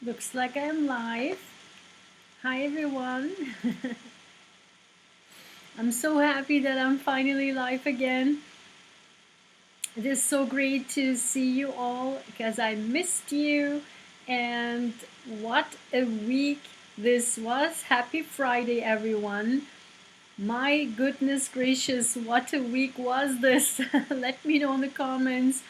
Looks like I'm live. Hi everyone. I'm so happy that I'm finally live again. It is so great to see you all because I missed you. And what a week this was. Happy Friday, everyone. My goodness gracious, what a week was this? Let me know in the comments.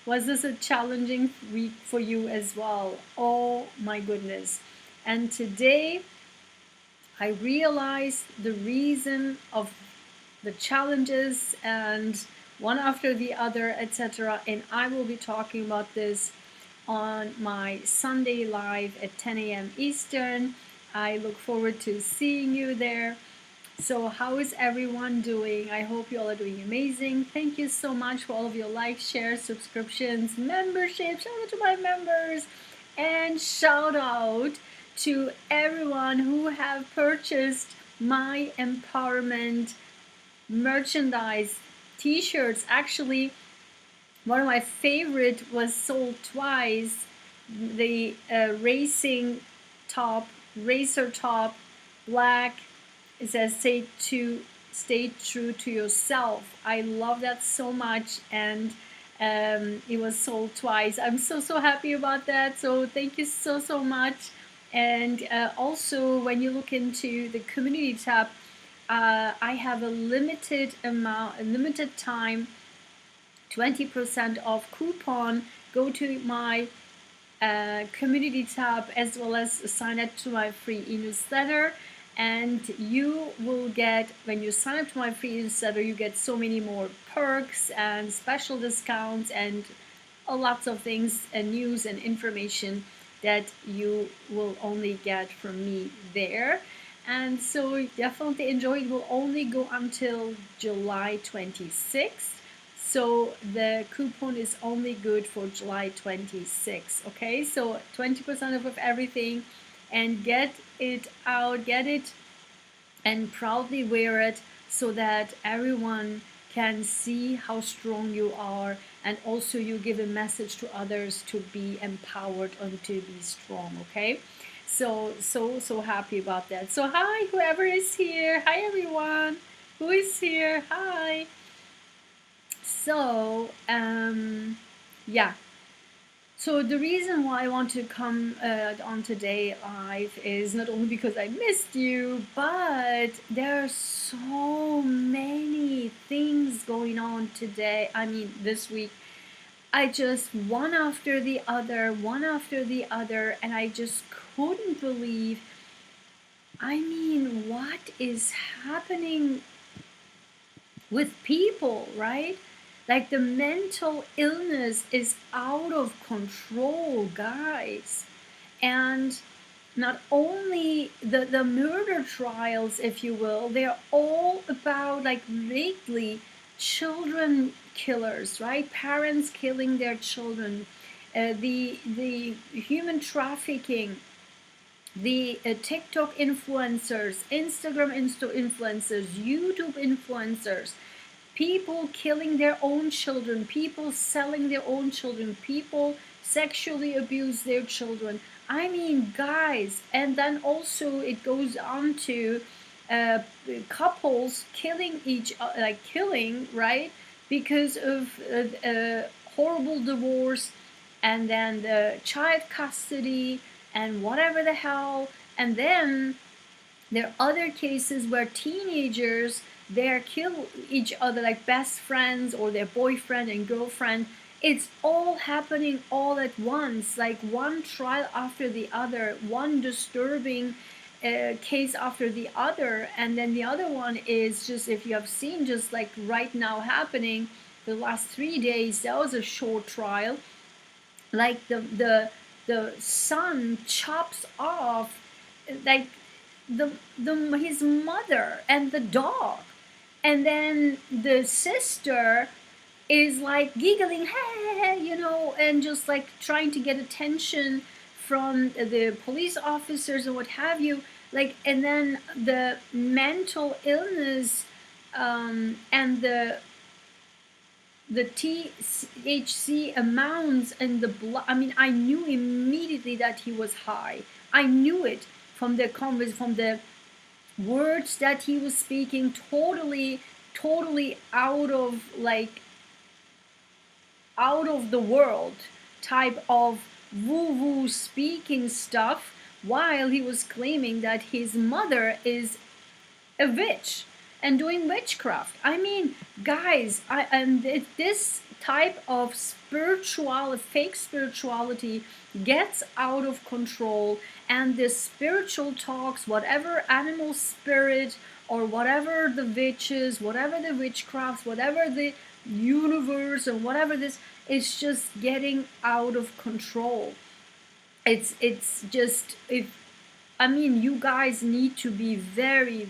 Was this a challenging week for you as well? Oh my goodness. And today I realized the reason of the challenges and one after the other, etc. And I will be talking about this on my Sunday live at 10 a.m. Eastern. I look forward to seeing you there. So how is everyone doing? I hope you all are doing amazing. Thank you so much for all of your likes, shares, subscriptions, memberships. Shout out to my members and shout out to everyone who have purchased my empowerment merchandise t-shirts. Actually, one of my favorite was sold twice. The racing top, racer top, black. It says stay true to yourself. I love that so much, and it was sold twice. I'm so happy about that. So thank you so much. And also, when you look into the community tab, I have a limited amount, a limited time, 20% off coupon. Go to my community tab as well as sign up to my free e-newsletter, and you will get, when you sign up to my free newsletter, you get so many more perks and special discounts and lots of things and news and information that you will only get from me there. And so definitely enjoy. It will only go until July 26th. So the coupon is only good for July 26th. Okay, so 20% off of everything, and get it out, get it and proudly wear it so that everyone can see how strong you are, and also you give a message to others to be empowered and to be strong. Okay, so happy about that. So hi, whoever is here. Hi everyone who is here. Hi. So yeah, so the reason why I want to come on today live is not only because I missed you, but there are so many things going on today. I mean, this week, I just one after the other, and I just couldn't believe. I mean, what is happening with people, right? Like the mental illness is out of control, guys. And not only the murder trials, if you will, they're all about like lately children killers, right? Parents killing their children, the human trafficking, the TikTok influencers, Instagram influencers, YouTube influencers, people killing their own children, people selling their own children, people sexually abuse their children. I mean, guys, and then also it goes on to uh, couples killing like killing, right? Because of horrible divorce, and then the child custody, and whatever the hell. And then there are other cases where teenagers, they kill each other, like best friends or their boyfriend and girlfriend. It's all happening all at once, like one trial after the other, one disturbing case after the other. And then the other one is just, if you have seen, just like right now happening, the last 3 days, that was a short trial. Like the son chops off like his mother and the dog, and then the sister is like giggling, hey, and just like trying to get attention from the police officers and what have you. Like, and then the mental illness and the the THC amounts in the blood. I mean, I knew immediately that he was high. I knew it from the from the words that he was speaking, totally out of like out of the world type of woo-woo speaking stuff, while he was claiming that his mother is a witch and doing witchcraft. I mean, guys, this type of fake spirituality gets out of control, and this spiritual talks, whatever animal spirit or whatever the witches, whatever the witchcrafts, whatever the universe, or whatever this is, just getting out of control. It's just, I mean, you guys need to be very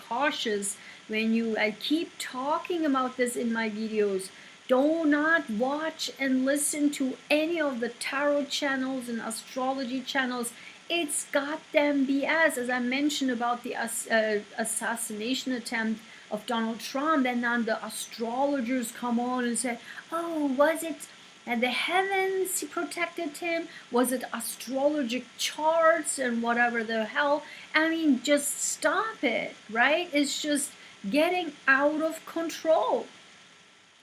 cautious when you. I keep talking about this in my videos. Do not watch and listen to any of the tarot channels and astrology channels. It's goddamn BS. As I mentioned about the assassination attempt of Donald Trump, and then the astrologers come on and say, oh, was it and the heavens protected him? Was it astrologic charts and whatever the hell? I mean, just stop it, right? It's just getting out of control.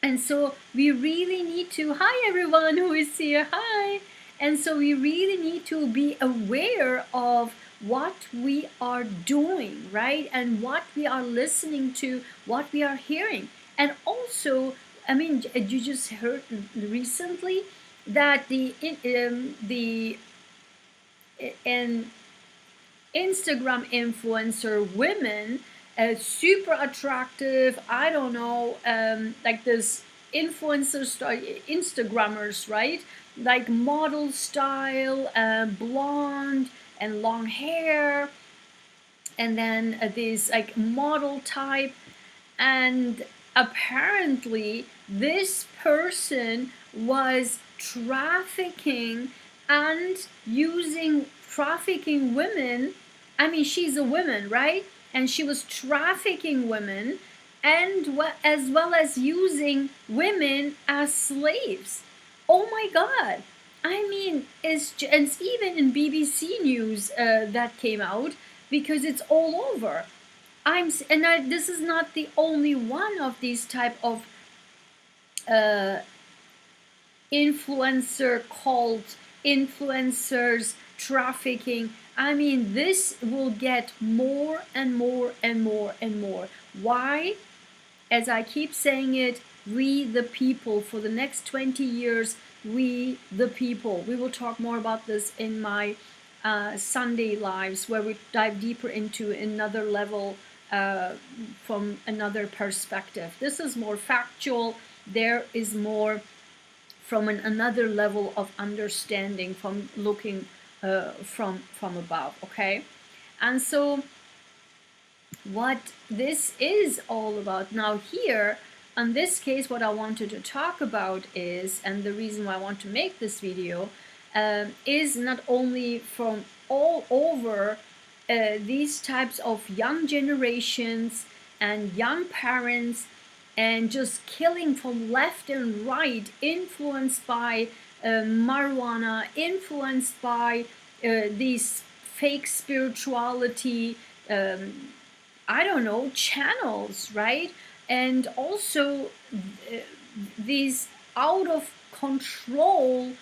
And so we really need to, hi everyone who is here, hi. And so we really need to be aware of what we are doing, right? And what we are listening to, what we are hearing. And also, I mean, you just heard recently that the Instagram influencer women, super attractive, I don't know, like this influencers, Instagrammers, right? Like model style, blonde and long hair, and then this like model type. And apparently this person was trafficking and trafficking women. I mean, she's a woman, right? And she was trafficking women, and as well as using women as slaves. Oh my God. I mean, it's even in BBC News that came out, because it's all over. This is not the only one of these type of influencer cult, influencers trafficking. I mean, this will get more and more and more and more. Why? As I keep saying it, we the people, for the next 20 years, we the people. We will talk more about this in my Sunday lives, where we dive deeper into another level, from another perspective. This is more factual. There is more from another level of understanding, from looking from above. Okay, and so what this is all about now here, in this case, what I wanted to talk about is, and the reason why I want to make this video, is not only from all over these types of young generations and young parents, and just killing from left and right, influenced by marijuana, influenced by these fake spirituality, I don't know, channels, right? And also these out of control,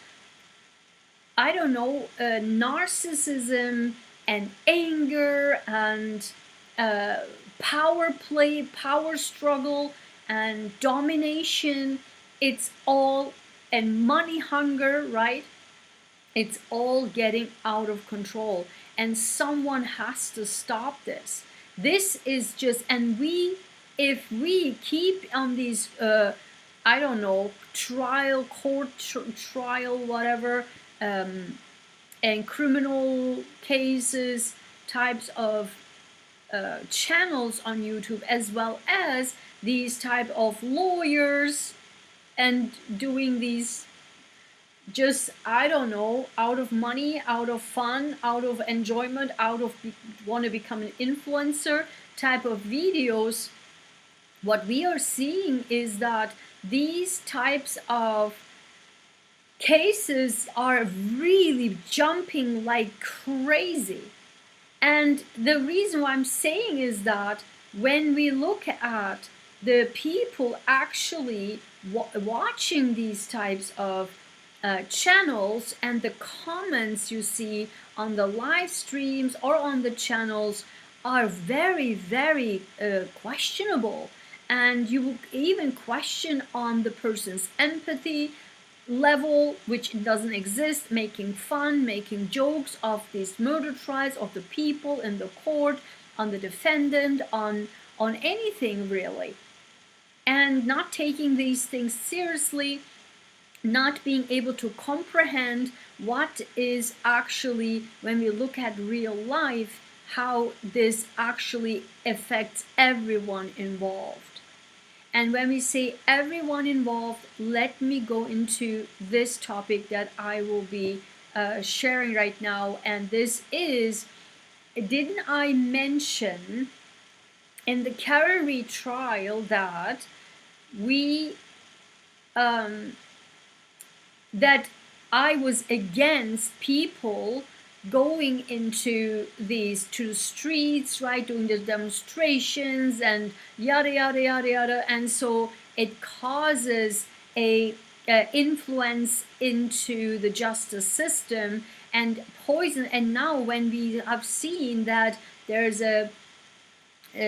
I don't know, narcissism and anger and power play, power struggle and domination. It's all, and money hunger, right? It's all getting out of control, and someone has to stop this. This is just, and if we keep on these, I don't know, court trial, whatever, and criminal cases types of channels on YouTube, as well as these type of lawyers, and doing these, just, I don't know, out of money, out of fun, out of enjoyment, out of want to become an influencer type of videos, what we are seeing is that these types of cases are really jumping like crazy. And the reason why I'm saying is that when we look at the people actually watching these types of channels, and the comments you see on the live streams or on the channels are very, very questionable. And you will even question on the person's empathy level, which doesn't exist, making fun, making jokes of these murder trials, of the people in the court, on the defendant, on anything really, and not taking these things seriously, not being able to comprehend what is actually, when we look at real life, how this actually affects everyone involved. And when we say everyone involved, let me go into this topic that I will be sharing right now. And this is, didn't I mention in the Karen Reed trial that we that I was against people going into these two streets, right, doing the demonstrations and yada yada yada yada, and so it causes a influence into the justice system and poison. And now when we have seen that there's a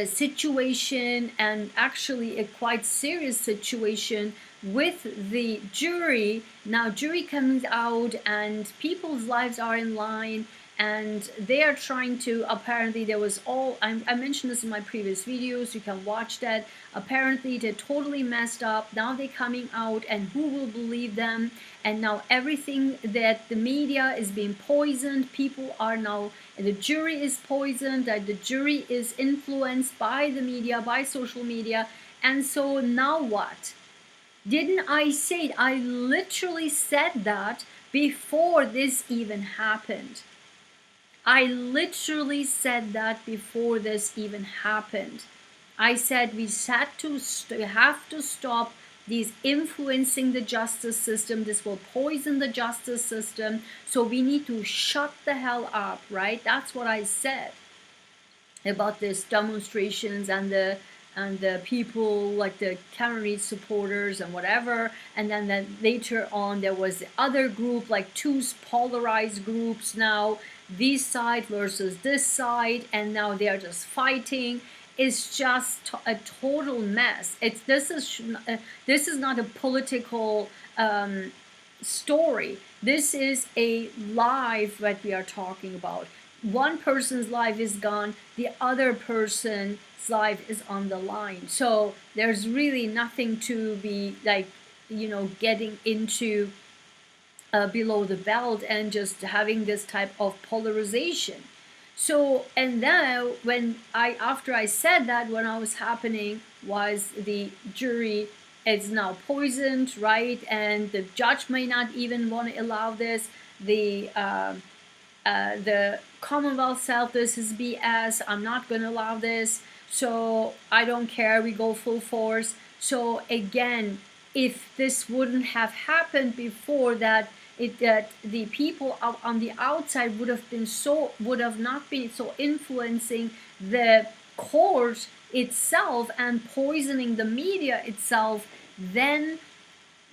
situation, and actually a quite serious situation with the jury. Now jury comes out and people's lives are in line, and they are trying to, apparently there was all, I mentioned this in my previous videos, you can watch that. Apparently they're totally messed up. Now they're coming out, and who will believe them? And now everything, that the media is being poisoned, people are now, the jury is poisoned, that the jury is influenced by the media, by social media. And so now what? Didn't I say it? I literally said that before this even happened. I literally said that before this even happened. I said we have to stop these influencing the justice system. This will poison the justice system. So we need to shut the hell up, right? That's what I said about these demonstrations and the people like the Karen Reed supporters and whatever. And then later on there was the other group, like two polarized groups now, this side versus this side, and now they are just fighting. It's just a total mess. This is not a political story. This is a life that we are talking about. One person's life is gone, the other person's life is on the line. So there's really nothing to be like, getting into below the belt and just having this type of polarization. So, and then after I said that, when I was happening was the jury is now poisoned, right? And the judge may not even want to allow this. The Commonwealth said this is BS. I'm not going to allow this. So I don't care. We go full force. So again, if this wouldn't have happened before that, that the people on the outside would have not been so influencing the court itself and poisoning the media itself, then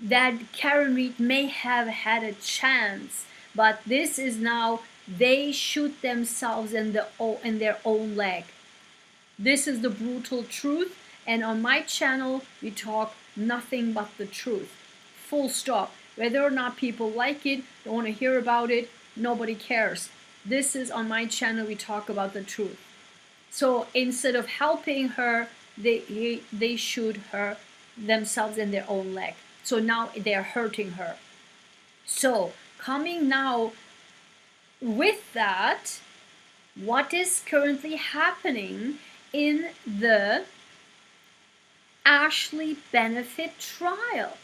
that Karen Reed may have had a chance. But this is now, they shoot themselves in their own leg. This is the brutal truth, and on my channel we talk nothing but the truth. Full stop. Whether or not people like it, don't want to hear about it, nobody cares. This is on my channel, we talk about the truth. So instead of helping her, they shoot her themselves in their own leg. So now they're hurting her. So coming now with that, what is currently happening in the Ashley Benefit trial?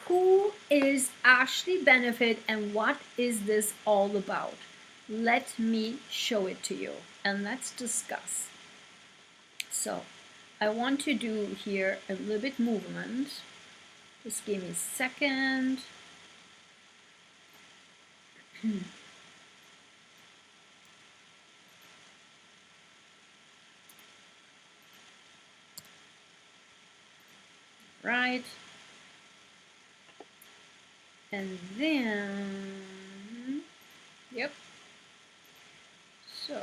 Who is Ashley Benefit and what is this all about? Let me show it to you and let's discuss. So I want to do here a little bit movement. Just give me a second. Right. And then, yep. So,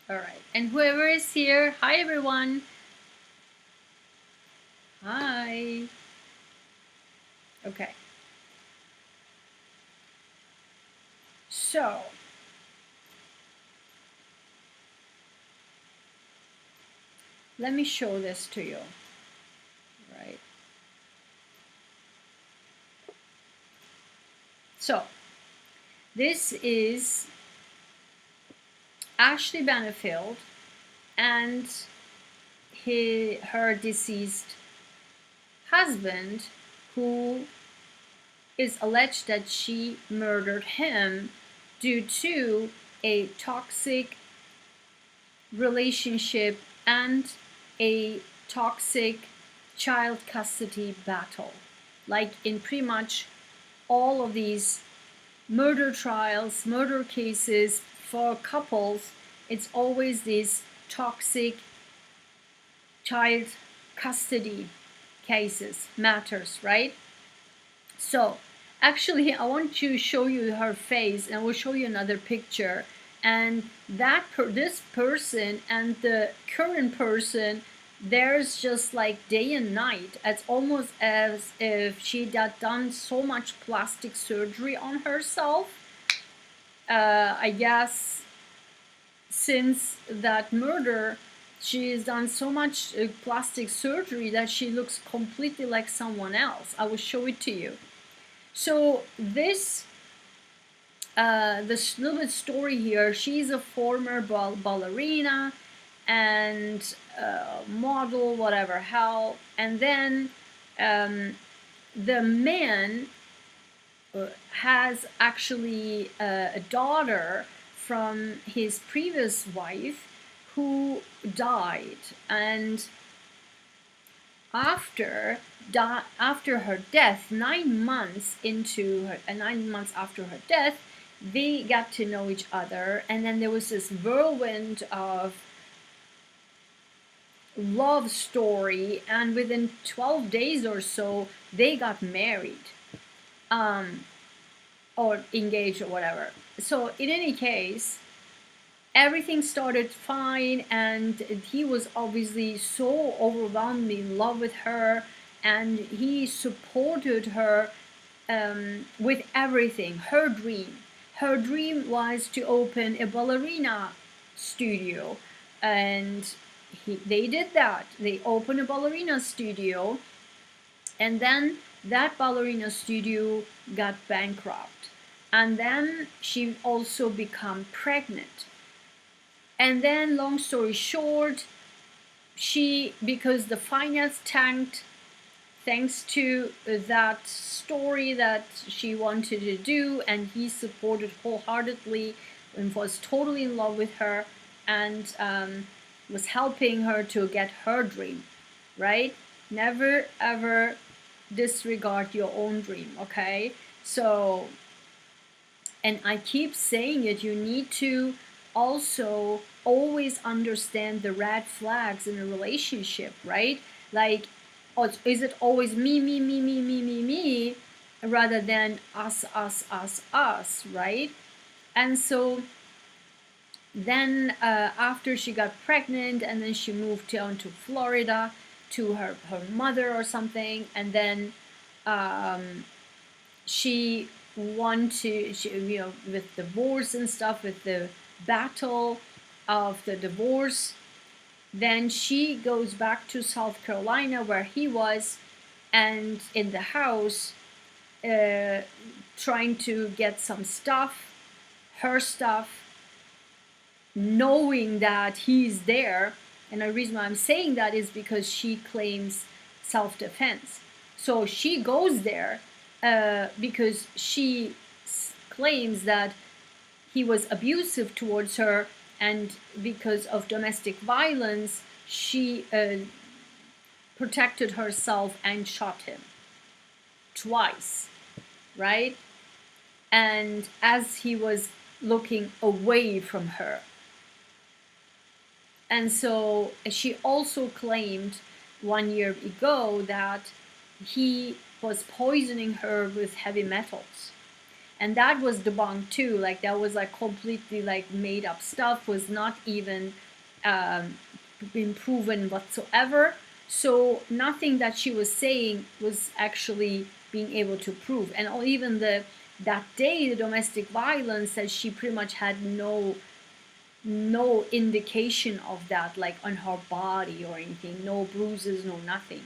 all right. And whoever is here, hi everyone. Hi. Okay. So, let me show this to you. Right. So, this is Ashley Benefield and her deceased husband, who is alleged that she murdered him due to a toxic relationship and a toxic child custody battle. Like in pretty much all of these murder trials, murder cases for couples, it's always these toxic child custody cases, matters, right? So actually I want to show you her face, and we'll show you another picture. And this person and the current person, there's just like day and night. It's almost as if she had done so much plastic surgery on herself. I guess since that murder, she has done so much plastic surgery that she looks completely like someone else. I will show it to you. So this little bit story here, she's a former ballerina and model, whatever hell, and then the man has actually a daughter from his previous wife who died, and after her death, 9 months after her death, they got to know each other, and then there was this whirlwind of love story, and within 12 days or so they got married, or engaged or whatever. So in any case, everything started fine, and he was obviously so overwhelmingly in love with her, and he supported her with everything. Her dream was to open a ballerina studio, and they did that. They opened a ballerina studio, and then that ballerina studio got bankrupt, and then she also became pregnant. And then, long story short, because the finance tanked, thanks to that story that she wanted to do, and he supported wholeheartedly and was totally in love with her, and was helping her to get her dream, right? Never ever disregard your own dream, okay? So, and I keep saying it, you need to also always understand the red flags in a relationship, right? Like, is it always me, rather than us, right? And so then after she got pregnant, and then she moved down to Florida to her mother or something, and then she with divorce and stuff, with the battle of the divorce, then she goes back to South Carolina where he was, and in the house trying to get some stuff, her stuff, knowing that he's there, And the reason why I'm saying that is because she claims self-defense. So she goes there because she claims that he was abusive towards her, and because of domestic violence, she protected herself and shot him twice, right? And as he was looking away from her. And so she also claimed 1 year ago that he was poisoning her with heavy metals. And that was debunked too. Like that was like completely like made up stuff, was not even been proven whatsoever. So nothing that she was saying was actually being able to prove. And even that day, the domestic violence, that she pretty much had no indication of that, like on her body or anything, no bruises, no nothing.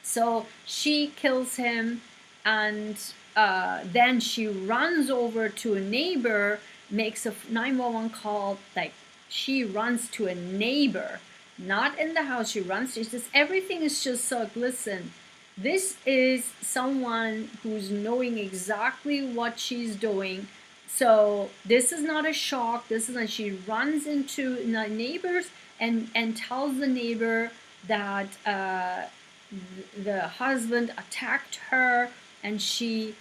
So she kills him, and then she runs over to a neighbor, makes a 911 call. Like she runs to a neighbor, not in the house. She runs. It's just everything is just so. Listen, this is someone who's knowing exactly what she's doing. So this is not a shock. This is not. She runs into the neighbors and tells the neighbor that the husband attacked her and she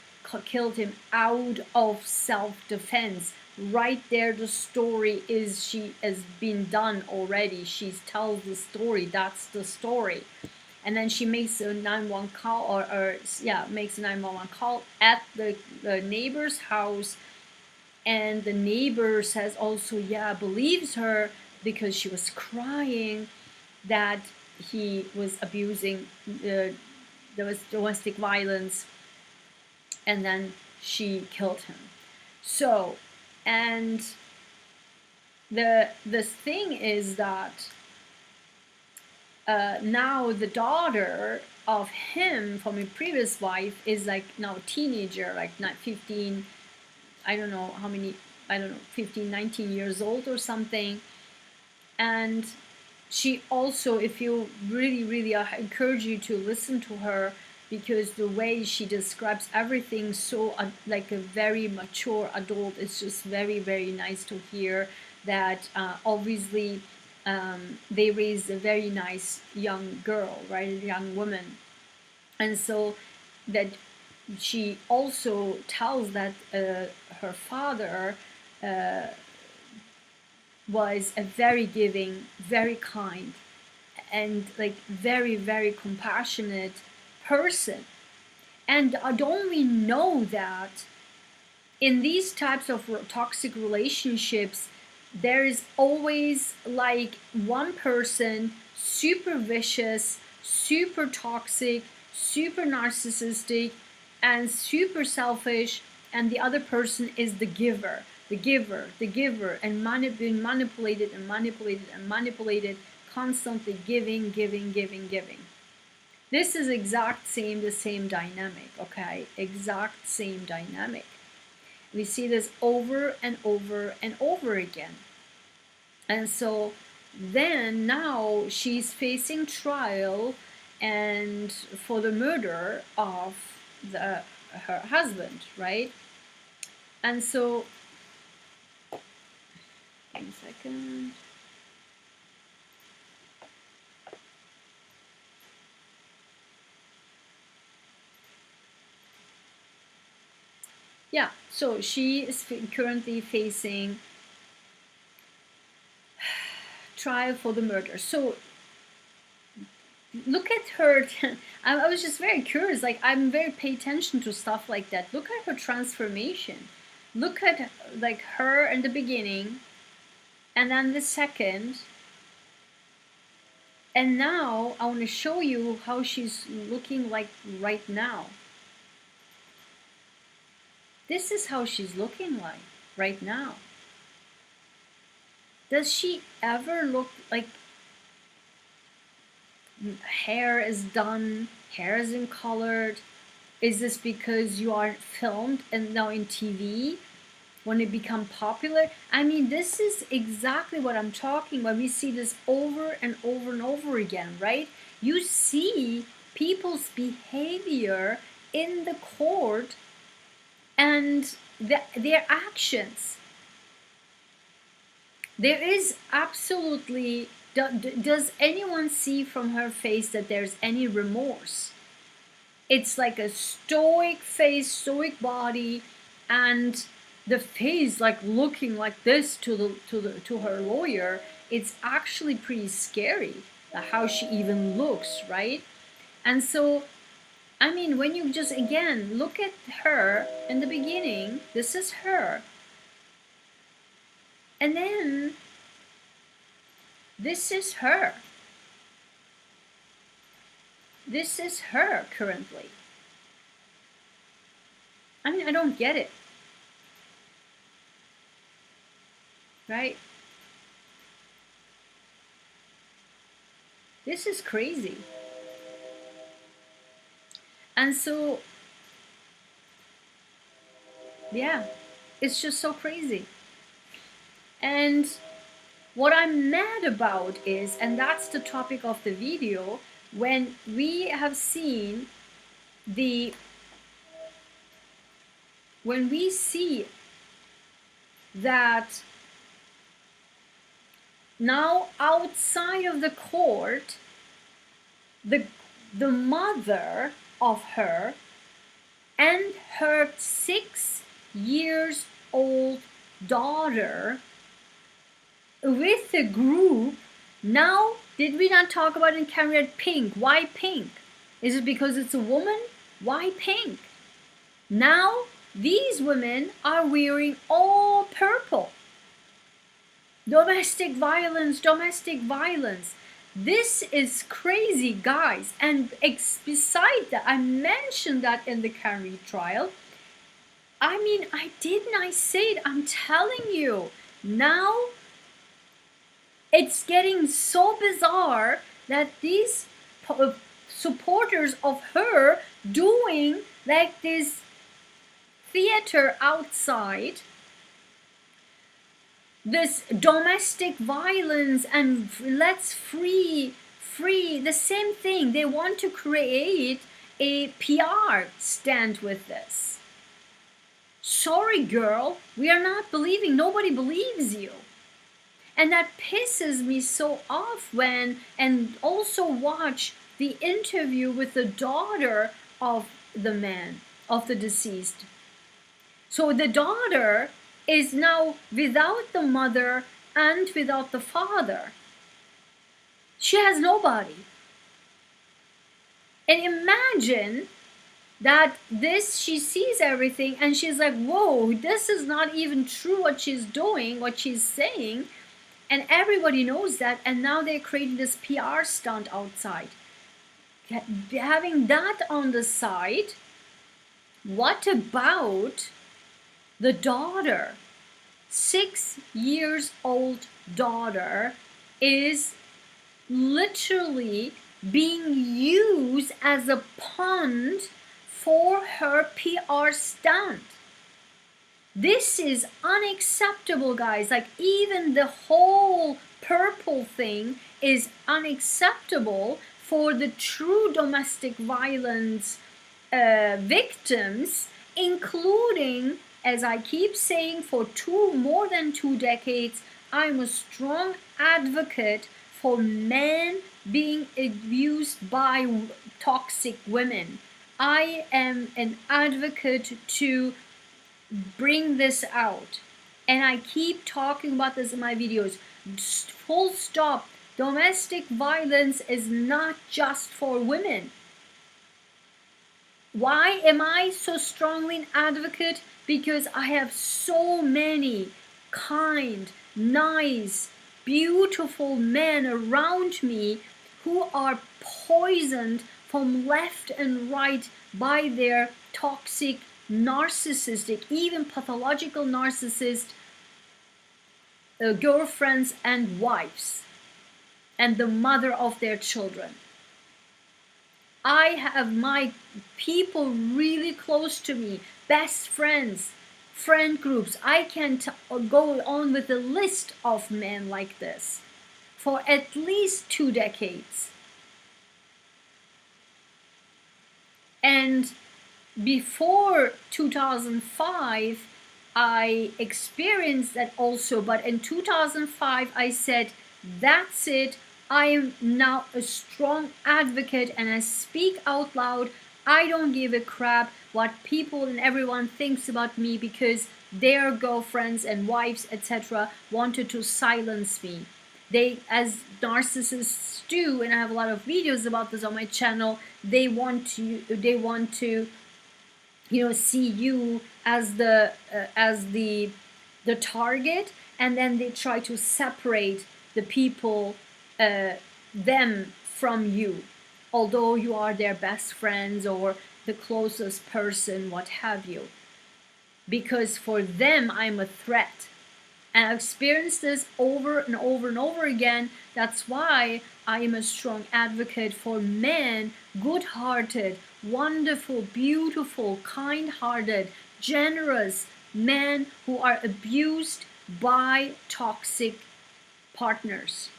killed him out of self-defense. Right there, the story is, she has been done already. She tells the story. That's the story. And then she makes a 911 call, or makes a 911 call at the neighbor's house. And the neighbor says also, believes her, because she was crying that he was abusing, there was domestic violence, and then she killed him. So, and the thing is that now the daughter of him from his previous wife is like now a teenager, like not 15, I don't know how many, 15, 19 years old or something. And she also, if you really, I encourage you to listen to her, because the way she describes everything so like a very mature adult, it's just very, very nice to hear that obviously they raised a very nice young girl, right, a young woman. And so that she also tells that her father was a very giving, very kind, and like very, very compassionate person. And don't we know that in these types of toxic relationships, there is always like one person super vicious, super toxic, super narcissistic, and super selfish, and the other person is the giver, and being manipulated and manipulated and manipulated, constantly giving. This is the same dynamic, okay? Exact same dynamic. We see this over and over and over again. And so then now she's facing trial and for the murder of her husband, right? And so, 1 second. Yeah, so she is currently facing trial for the murder. So look at her. I was just very curious. Like, I'm very pay attention to stuff like that. Look at her transformation. Look at like her in the beginning, and then the second. And now I want to show you how she's looking like right now. This is how she's looking like right now. Does she ever look like hair is done, hair isn't colored? Is this because you are filmed and now in TV? when it become popular. I mean, this is exactly what I'm talking about. We see this over and over and over again, right? You see people's behavior in the court and their actions. There is absolutely, does anyone see from her face that there's any remorse? It's like a stoic face, stoic body, and the face like looking like this to her lawyer. It's actually pretty scary how she even looks, right? And so, I mean, when you just again look at her in the beginning, this is her, and then this is her. This is her currently. I mean, I don't get it. Right? This is crazy. And so, yeah, it's just so crazy. And what I'm mad about is, and that's the topic of the video, when we have seen when we see that now outside of the court, the mother of her and her 6 years old daughter with a group. Now, did we not talk about in Canada pink? Why pink? Is it because it's a woman? Why pink? Now, these women are wearing all purple. Domestic violence, domestic violence. This is crazy, guys. And beside that, I mentioned that in the Carrie trial. I mean, I say it? I'm telling you. Now, it's getting so bizarre that these supporters of her doing like this theater outside, this domestic violence, and let's free, the same thing. They want to create a PR stand with this. Sorry, girl, we are not believing, nobody believes you. And that pisses me so off when, and also watch the interview with the daughter of the man, of the deceased. So the daughter is now without the mother and without the father. She has nobody. And imagine that she sees everything and she's like, whoa, this is not even true what she's doing, what she's saying. And everybody knows that, and now they're creating this PR stunt outside. Having that on the side, what about the daughter? 6 years old daughter is literally being used as a pawn for her PR stunt. This is unacceptable, guys. Like, even the whole purple thing is unacceptable for the true domestic violence victims, including, as I keep saying, for more than 2 decades, I'm a strong advocate for men being abused by toxic women. I am an advocate to bring this out, and I keep talking about this in my videos. Full stop. Domestic violence is not just for women. Why am I so strongly an advocate? Because I have so many kind, nice, beautiful men around me who are poisoned from left and right by their toxic, narcissistic, even pathological narcissist girlfriends and wives, and the mother of their children. I have my people really close to me, best friends, friend groups. I can go on with a list of men like this for at least 2 decades. And before 2005, I experienced that also, but in 2005, I said, that's it. I am now a strong advocate and I speak out loud. I don't give a crap what people and everyone thinks about me because their girlfriends and wives, etc., wanted to silence me. They, as narcissists do, and I have a lot of videos about this on my channel, they want to see you as the target, and then they try to separate the people, them from you, although you are their best friends or the closest person, what have you, because for them I'm a threat. And I've experienced this over and over and over again. That's why I am a strong advocate for men, good-hearted, wonderful, beautiful, kind-hearted, generous men who are abused by toxic partners.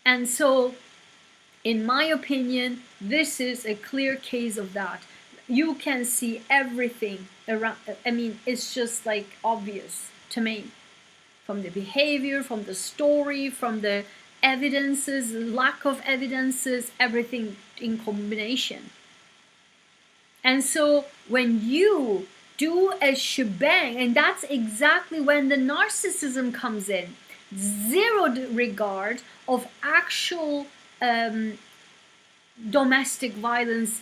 And so, in my opinion, this is a clear case of that. You can see everything around. I mean, it's just like obvious to me, from the behavior, from the story, from the evidences, lack of evidences, everything in combination. And so when you do a shebang, and that's exactly when the narcissism comes in, zero regard of actual domestic violence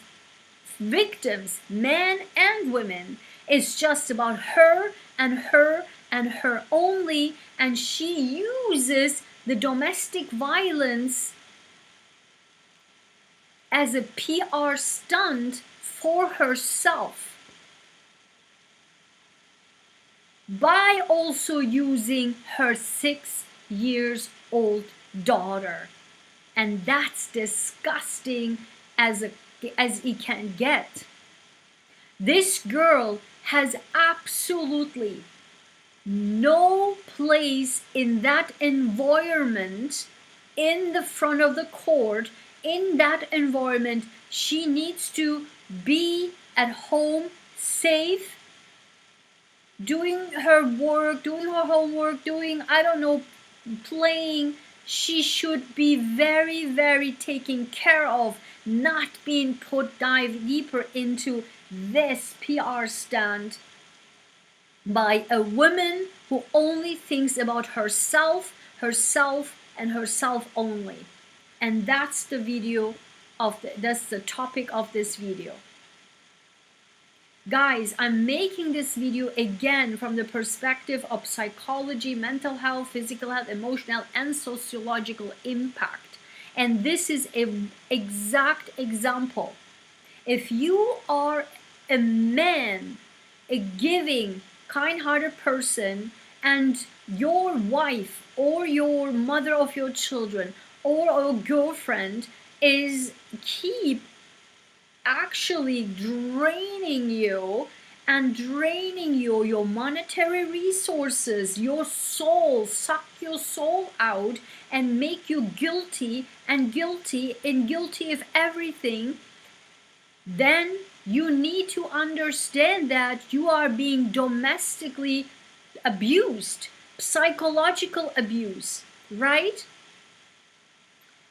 victims, men and women. It's just about her and her and her only, and she uses the domestic violence as a PR stunt for herself by also using her 6-year-old daughter. And that's disgusting as it can get. This girl has absolutely no place in that environment, in the front of the court. In that environment, she needs to be at home, safe, doing her work, doing her homework, doing, I don't know, playing. She should be very, very taken care of, not being dive deeper into this PR stunt by a woman who only thinks about herself, and herself only. And that's the video that's the topic of this video. Guys, I'm making this video again from the perspective of psychology, mental health, physical health, emotional, and sociological impact. And this is an exact example. If you are a man, a giving, kind-hearted person, and your wife or your mother of your children or a girlfriend is actually draining you and draining your monetary resources, your soul, suck your soul out and make you guilty of everything, then you need to understand that you are being domestically abused, psychological abuse, right?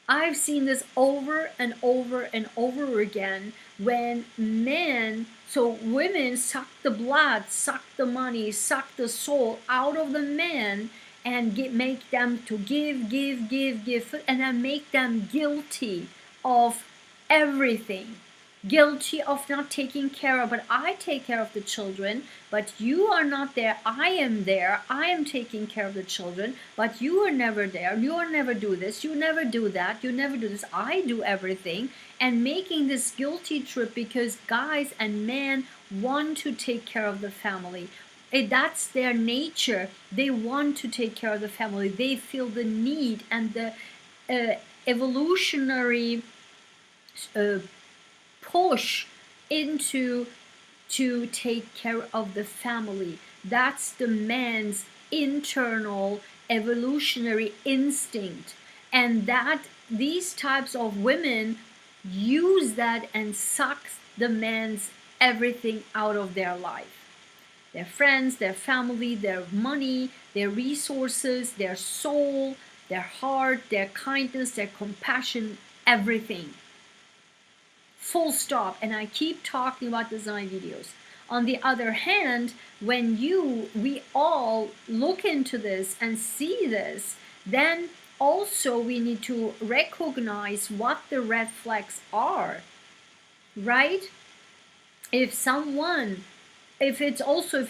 I've seen this over and over and over again when men, so women suck the blood, suck the money, suck the soul out of the men and make them to give, and then make them guilty of everything. Guilty of not taking care of, but I take care of the children, but you are not there. I am there. I am taking care of the children, but you are never there. You are never do this. You never do that. You never do this. I do everything. And making this guilty trip because guys and men want to take care of the family. That's their nature. They want to take care of the family. They feel the need and the evolutionary push into to take care of the family. That's the man's internal evolutionary instinct. And that these types of women use that and sucks the man's everything out of their life. Their friends, their family, their money, their resources, their soul, their heart, their kindness, their compassion, everything. Full stop. And I keep talking about this in my videos. On the other hand, when we all look into this and see this, then also we need to recognize what the red flags are, right? If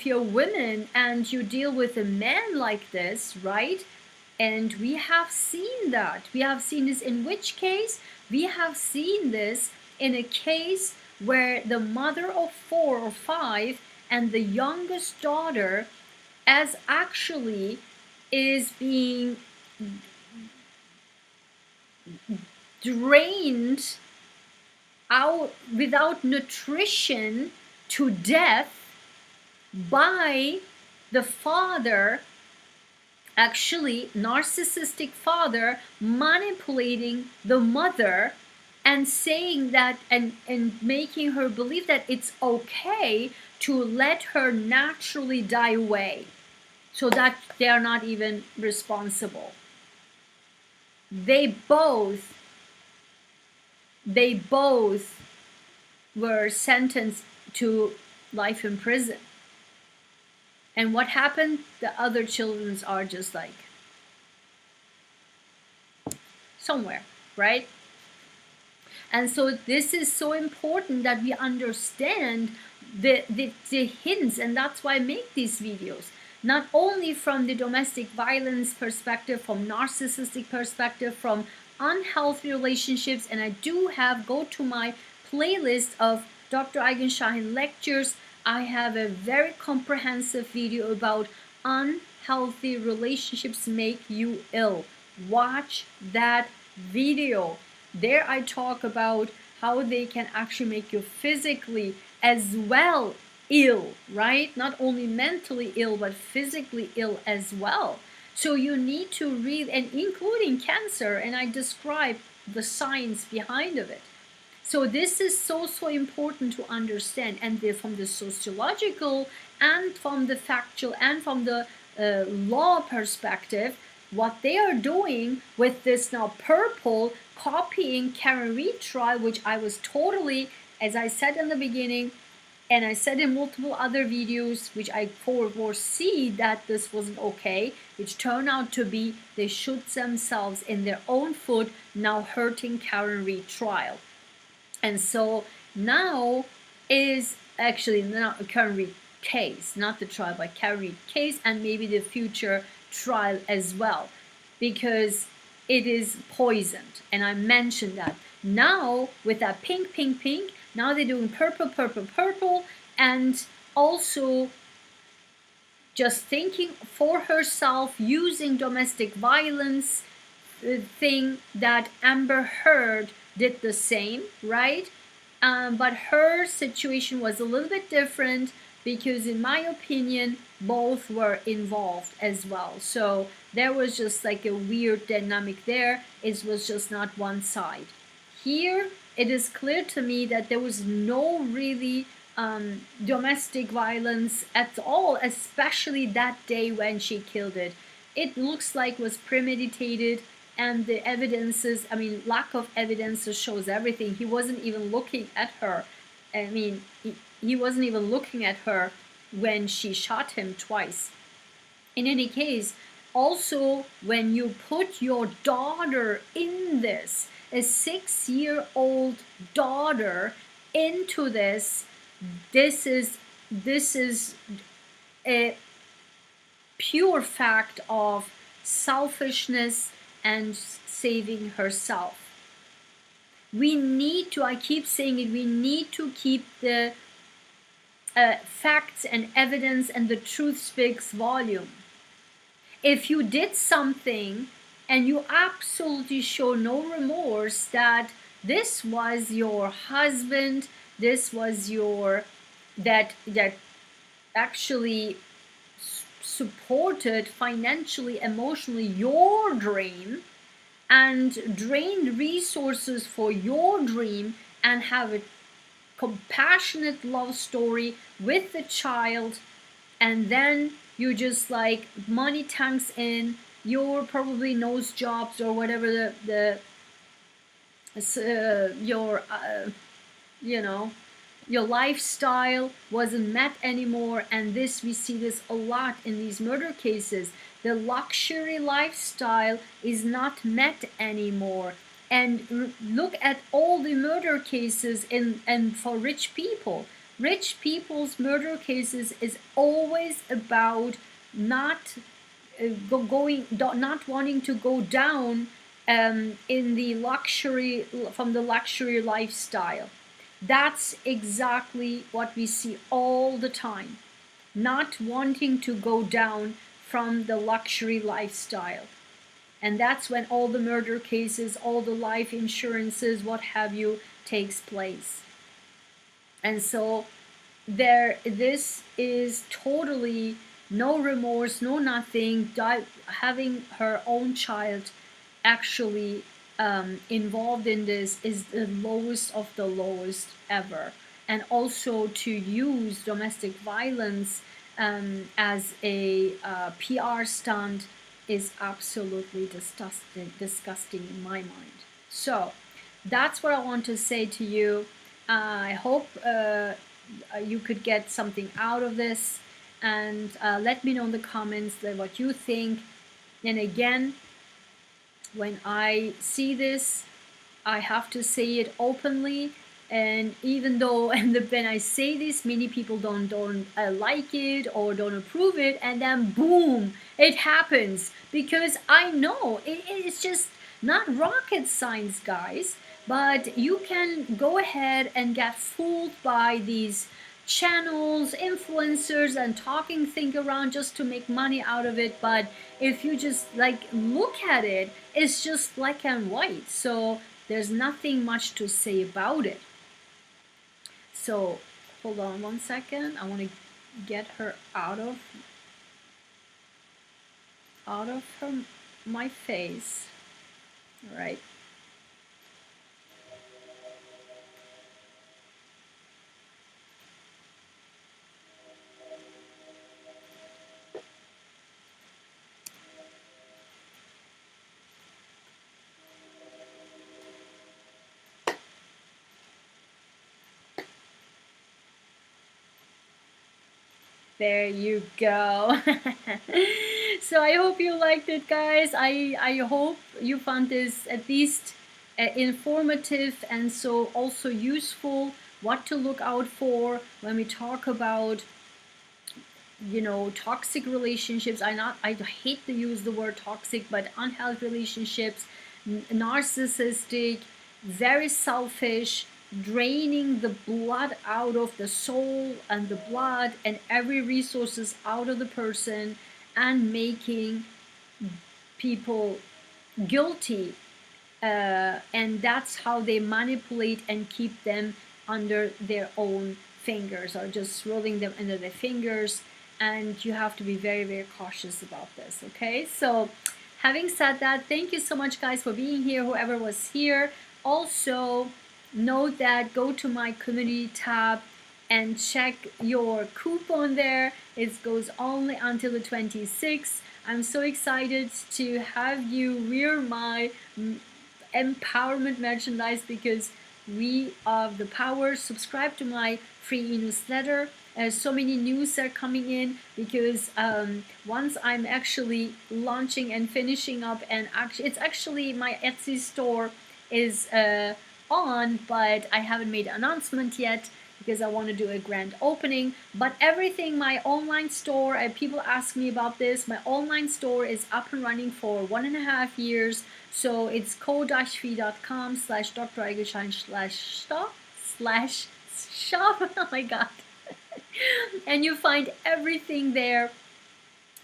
you're women and you deal with a man like this, right? And we have seen this in which case? We have seen this in a case where the mother of 4 or 5 and the youngest daughter as actually is being drained out without nutrition to death by the father, actually narcissistic father, manipulating the mother and saying that and making her believe that it's okay to let her naturally die away so that they are not even responsible. They both were sentenced to life in prison. And what happened? The other children are just like somewhere, right? And so this is so important that we understand the hints, and that's why I make these videos. Not only from the domestic violence perspective, from narcissistic perspective, from unhealthy relationships, and I do have, go to my playlist of Dr. Ayguen Sahin lectures. I have a very comprehensive video about unhealthy relationships make you ill. Watch that video. There I talk about how they can actually make you physically as well ill, right? Not only mentally ill, but physically ill as well. So you need to read, and including cancer, and I describe the science behind of it. So this is so important to understand, and from the sociological and from the factual and from the law perspective, what they are doing with this now purple copying Karen Reed trial, which I was totally, as I said in the beginning, and I said in multiple other videos, which I foresee that this wasn't okay, which turned out to be they shoot themselves in their own foot, now hurting Karen Reed trial. And so now is actually not a Karen Reed case, not the trial, but Karen Reed case, and maybe the future trial as well, because it is poisoned. And I mentioned that. Now with that pink, now they're doing purple, and also just thinking for herself, using domestic violence thing that Amber Heard did the same, right? But her situation was a little bit different because in my opinion, both were involved as well. So there was just like a weird dynamic there. It was just not one side. Here, it is clear to me that there was no really domestic violence at all, especially that day when she killed it. It looks like it was premeditated, and the evidences, I mean, lack of evidences shows everything. He wasn't even looking at her. I mean, he wasn't even looking at her when she shot him twice. In any case, also when you put your daughter in this, a 6-year-old daughter into this is a pure fact of selfishness and saving herself. We need to, I keep saying it, we need to keep the facts and evidence, and the truth speaks volume. If you did something and you absolutely show no remorse that this was your husband, this was your that actually supported financially, emotionally your dream, and drained resources for your dream, and have a compassionate love story with the child, and then you just like money tanks in, your probably nose jobs or whatever the your you know, your lifestyle wasn't met anymore. And this, we see this a lot in these murder cases. The luxury lifestyle is not met anymore. And look at all the murder cases in, and for rich people, rich people's murder cases is always about not not wanting to go down in the luxury, from the luxury lifestyle. That's exactly what we see all the time. Not wanting to go down from the luxury lifestyle. And that's when all the murder cases, all the life insurances, what have you, takes place. And so this is totally no remorse, no nothing. Having her own child actually involved in this is the lowest of the lowest ever. And also to use domestic violence as a PR stunt is absolutely disgusting in my mind. So that's what I want to say to you. I hope you could get something out of this, and let me know in the comments what you think. And again, when I see this, I have to say it openly. And even though when I say this, many people don't like it or don't approve it, and then boom, it happens, because I know it's just not rocket science, guys. But you can go ahead and get fooled by these channels, influencers, and talking thing around just to make money out of it. But if you just like look at it, it's just black and white. So there's nothing much to say about it. So hold on one second. I want to get her out of my face. All right. There you go. So I hope you liked it, guys. I hope you found this at least informative, and so also useful, what to look out for when we talk about, you know, toxic relationships. I hate to use the word toxic, but unhealthy relationships, narcissistic, very selfish, draining the blood out of the soul and the blood and every resources out of the person, and making people guilty, and that's how they manipulate and keep them under their own fingers, or just rolling them under their fingers. And you have to be very, very cautious about this. Okay, so having said that, thank you so much, guys, for being here, whoever was here. Also note that go to my community tab and check your coupon there. It goes only until the 26th. I'm so excited to have you wear my empowerment merchandise, because we have the power. Subscribe to my free newsletter. So many news are coming in, because once I'm actually launching and finishing up, and it's actually my Etsy store is on, but I haven't made an announcement yet, because I want to do a grand opening. But everything, my online store, people ask me about this, my online store is up and running for 1.5 years. So it's co-fi.com/dr.ayguen/shop/shop. Oh my god. And you find everything there.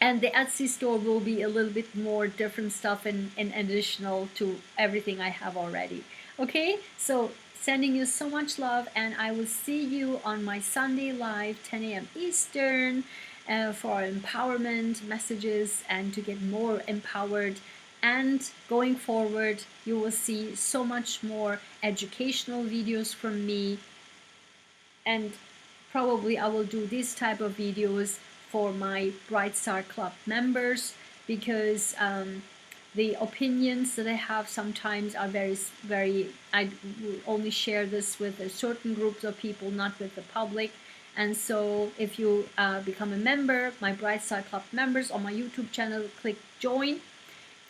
And the Etsy store will be a little bit more different stuff and additional to everything I have already. Okay, so Sending you so much love, and I will see you on my Sunday live 10 a.m. Eastern for empowerment messages and to get more empowered. And going forward, you will see so much more educational videos from me, and probably I will do this type of videos for my Bright Star Club members, because the opinions that I have sometimes are I only share this with a certain groups of people, not with the public. And so if you become a member, my Bright Star Club members, on my YouTube channel, click join,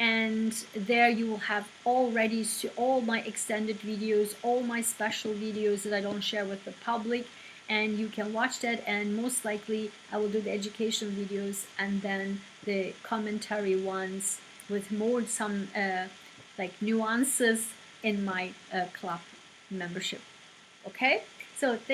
and there you will have already all my extended videos, all my special videos that I don't share with the public, and you can watch that. And most likely I will do the educational videos and then the commentary ones with more some like nuances in my club membership. Okay, so thank